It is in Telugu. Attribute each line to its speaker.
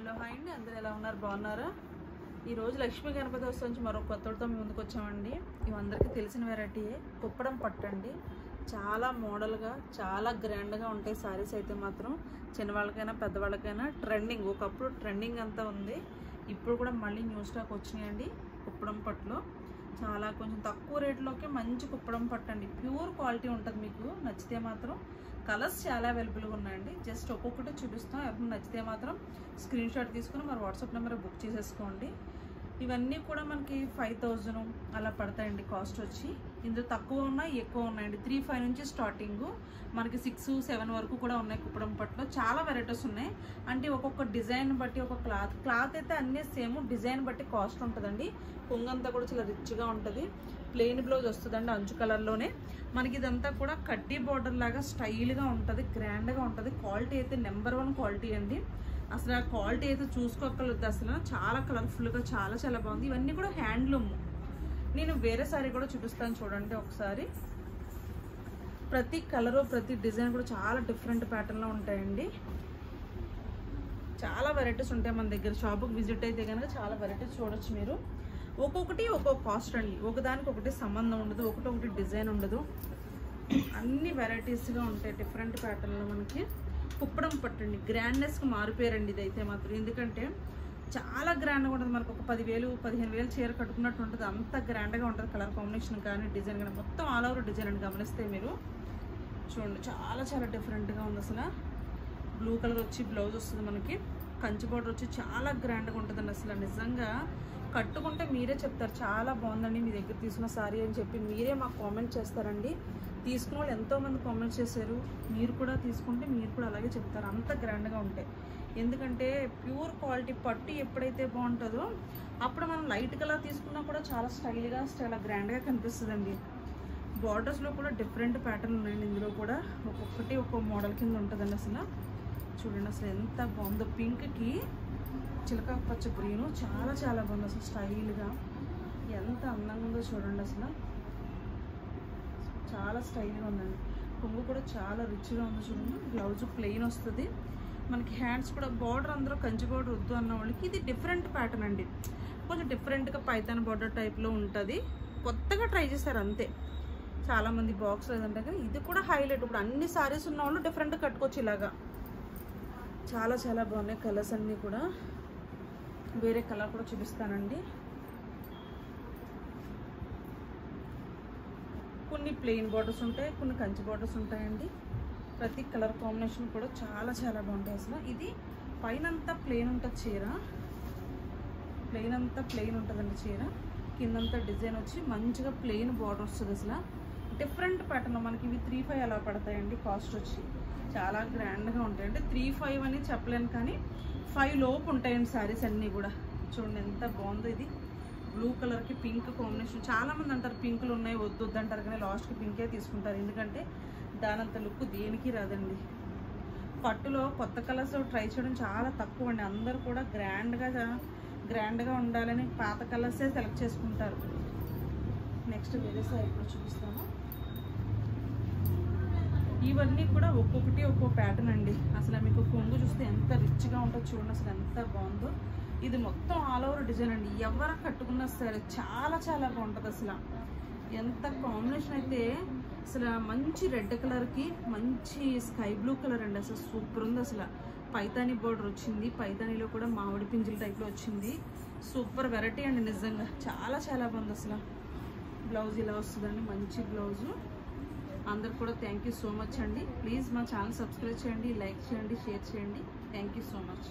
Speaker 1: హలో హాయ్ అండి, అందరూ ఎలా ఉన్నారు? బాగున్నారా? ఈరోజు లక్ష్మీ గణపతి ఉత్సవం నుంచి మరో కొత్తతో ముందుకు వచ్చామండి. ఇవి అందరికీ తెలిసిన వెరైటీయే, కుప్పడం పట్టండి. చాలా మోడల్గా చాలా గ్రాండ్గా ఉంటాయి శారీస్ అయితే మాత్రం. చిన్నవాళ్ళకైనా పెద్దవాళ్ళకైనా ట్రెండింగ్. ఒకప్పుడు ట్రెండింగ్ అంతా ఉంది, ఇప్పుడు కూడా మళ్ళీ న్యూ స్టాక్ వచ్చినాయండి. కుప్పడం పట్టులో చాలా కొంచెం తక్కువ రేట్లోకి మంచి కుప్పడం పట్టండి. ప్యూర్ క్వాలిటీ ఉంటుంది. మీకు నచ్చితే మాత్రం కలర్స్ చాలా అవైలబుల్గా ఉన్నాయండి. జస్ట్ ఒక్కొక్కటి చూపిస్తాం. ఎవరికి నచ్చితే మాత్రం స్క్రీన్ షాట్ తీసుకుని మరి వాట్సాప్ నెంబర్ బుక్ చేసేసుకోండి. ఇవన్నీ కూడా మనకి 5000 అలా పడతాయండి కాస్ట్ వచ్చి. ఇందులో తక్కువ ఉన్నాయి, ఎక్కువ ఉన్నాయండి. 3-5 నుంచి స్టార్టింగ్, మనకి 6-7 వరకు కూడా ఉన్నాయి. కుప్పడం పట్టులో చాలా వెరైటీస్ ఉన్నాయి. అంటే ఒక్కొక్క డిజైన్ బట్టి ఒక క్లాత్ అయితే అన్నీ సేమ్, డిజైన్ బట్టి కాస్ట్ ఉంటుందండి. కొంగంతా కూడా చాలా రిచ్గా ఉంటుంది. ప్లెయిన్ బ్లౌజ్ వస్తుందండి అంచు కలర్లోనే. మనకి ఇదంతా కూడా కడ్డీ బార్డర్ లాగా స్టైల్గా ఉంటుంది, గ్రాండ్గా ఉంటుంది. క్వాలిటీ అయితే నెంబర్ 1 క్వాలిటీ అండి. అసలు ఆ క్వాలిటీ అయితే చూసుకోగలదు. అసలు చాలా కలర్ఫుల్గా చాలా చాలా బాగుంది. ఇవన్నీ కూడా హ్యాండ్లూమ్. నేను వేరే సారీ కూడా చూపిస్తాను చూడండి ఒకసారి. ప్రతి కలరు ప్రతి డిజైన్ కూడా చాలా డిఫరెంట్ ప్యాటర్న్లో ఉంటాయండి. చాలా వెరైటీస్ ఉంటాయి మన దగ్గర. షాపుకి విజిట్ అయితే కనుక చాలా వెరైటీస్ చూడొచ్చు మీరు. ఒక్కొక్కటి ఒక్కొక్క కాస్ట్ అండి. ఒకదానికి ఒకటి సంబంధం ఉండదు, ఒకటి డిజైన్ ఉండదు. అన్ని వెరైటీస్గా ఉంటాయి డిఫరెంట్ ప్యాటర్న్లో. మనకి కుప్పడం పట్టండి గ్రాండ్నెస్కి మారిపోయారండి ఇదైతే మాత్రం. ఎందుకంటే చాలా గ్రాండ్గా ఉంటుంది. మనకు ఒక 10,000-15,000 చీర కట్టుకున్నట్టు ఉంటుంది. అంత గ్రాండ్గా ఉంటుంది. కలర్ కాంబినేషన్ కానీ డిజైన్ కానీ మొత్తం ఆల్ ఓవర్ డిజైన్ అని గమనిస్తే మీరు చూడండి. చాలా చాలా డిఫరెంట్గా ఉంది అసలు. బ్లూ కలర్ వచ్చి బ్లౌజ్ వస్తుంది మనకి. కంచి బార్డర్ వచ్చి చాలా గ్రాండ్గా ఉంటుందండి. అసలు నిజంగా కట్టుకుంటే మీరే చెప్తారు చాలా బాగుందండి మీ దగ్గర తీసుకున్న సారీ అని చెప్పి మీరే మాకు కామెంట్ చేస్తారండి. తీసుకున్న వాళ్ళు ఎంతోమంది కామెంట్స్ చేశారు. మీరు కూడా తీసుకుంటే మీరు కూడా అలాగే చెప్తారు. అంత గ్రాండ్గా ఉంటాయి. ఎందుకంటే ప్యూర్ క్వాలిటీ పట్టు ఎప్పుడైతే బాగుంటుందో అప్పుడు మనం లైట్ కలర్ తీసుకున్నా కూడా చాలా స్టైల్గా చాలా గ్రాండ్గా కనిపిస్తుందండి. బార్డర్స్లో కూడా డిఫరెంట్ ప్యాటర్న్ ఉన్నాయండి. ఇందులో కూడా ఒక్కొక్కటి ఒక్కో మోడల్ కింద ఉంటుందండి. అసలు చూడండి అసలు ఎంత బాగుందో. పింక్కి చిలక పచ్చ గ్రీను చాలా చాలా బాగుంది. అసలు స్టైల్గా ఎంత అందంగా ఉందో చూడండి. అసలు చాలా స్టైల్గా ఉందండి. కొంగు కూడా చాలా రిచ్గా ఉంది చూడండి. బ్లౌజ్ ప్లెయిన్ వస్తుంది మనకి. హ్యాండ్స్ కూడా బార్డర్ అందరూ కంచి బార్డర్ వద్దు అన్న వాళ్ళకి ఇది డిఫరెంట్ ప్యాటర్న్ అండి. కొంచెం డిఫరెంట్గా పైతాన్ బార్డర్ టైప్లో ఉంటుంది. కొత్తగా ట్రై చేశారు అంతే. చాలామంది బాక్స్ లేదంటే కానీ ఇది కూడా హైలైట్. ఇప్పుడు అన్ని సారీస్ ఉన్న వాళ్ళు డిఫరెంట్గా కట్టుకోవచ్చు ఇలాగా. చాలా చాలా బాగున్నాయి కలర్స్ అన్నీ కూడా. వేరే కలర్ కూడా చూపిస్తానండి. కొన్ని ప్లెయిన్ బార్డర్స్ ఉంటాయి, కొన్ని కంచి బార్డర్స్ ఉంటాయండి. ప్రతి కలర్ కాంబినేషన్ కూడా చాలా చాలా బాగుంటాయి. అసలు ఇది పైన అంతా ప్లెయిన్ ఉంటుంది చీర. ప్లెయిన్ అంతా ప్లెయిన్ ఉంటుందండి చీర. కిందంతా డిజైన్ వచ్చి మంచిగా ప్లెయిన్ బార్డర్ వస్తుంది. అసలు డిఫరెంట్ ప్యాటర్న్. మనకి ఇవి 3-5 అలా పడతాయండి కాస్ట్ వచ్చి. చాలా గ్రాండ్గా ఉంటాయి. అంటే 3-5 అని చెప్పలేను కానీ 5 లోపు ఉంటాయండి శారీస్ అన్నీ కూడా. చూడండి ఎంత బాగుందో. ఇది బ్లూ కలర్కి పింక్ కాంబినేషన్. చాలామంది అంటారు పింకులు ఉన్నాయి వద్దు అంటారు కానీ లాస్ట్కి పింకే తీసుకుంటారు. ఎందుకంటే దానంత లుక్ దేనికి రాదండి. పట్టులో కొత్త కలర్స్ ట్రై చేయడం చాలా తక్కువ అండి. అందరూ కూడా గ్రాండ్గా ఉండాలని పాత కలర్సే సెలెక్ట్ చేసుకుంటారు. నెక్స్ట్ వేరే సైడ్లో చూపిస్తాను. ఇవన్నీ కూడా ఒక్కొక్కటి ఒక్కో ప్యాటర్న్ అండి. అసలు మీకు కొంగు చూస్తే ఎంత రిచ్గా ఉంటుందో చూడండి. అసలు ఎంత బాగుందో. ఇది మొత్తం ఆల్ ఓవర్ డిజైన్ అండి. ఎవరు కట్టుకున్నా సరే చాలా చాలా బాగుంటుంది. అసలు ఎంత కాంబినేషన్ అయితే అసలు మంచి రెడ్ కలర్కి మంచి స్కై బ్లూ కలర్ అండి. అసలు సూపర్ ఉంది. అసలు పైతానీ బోర్డర్ వచ్చింది. పైతానీలో కూడా మామిడి పింజల టైప్లో వచ్చింది. సూపర్ వెరైటీ అండి నిజంగా. చాలా చాలా బాగుంది. అసలు బ్లౌజ్ ఇలా వస్తుందండి, మంచి బ్లౌజు. అందరు కూడా థ్యాంక్ యూ సో మచ్ అండి. ప్లీజ్ మా ఛానల్ సబ్స్క్రైబ్ చేయండి, లైక్ చేయండి, షేర్ చేయండి. Thank you so much.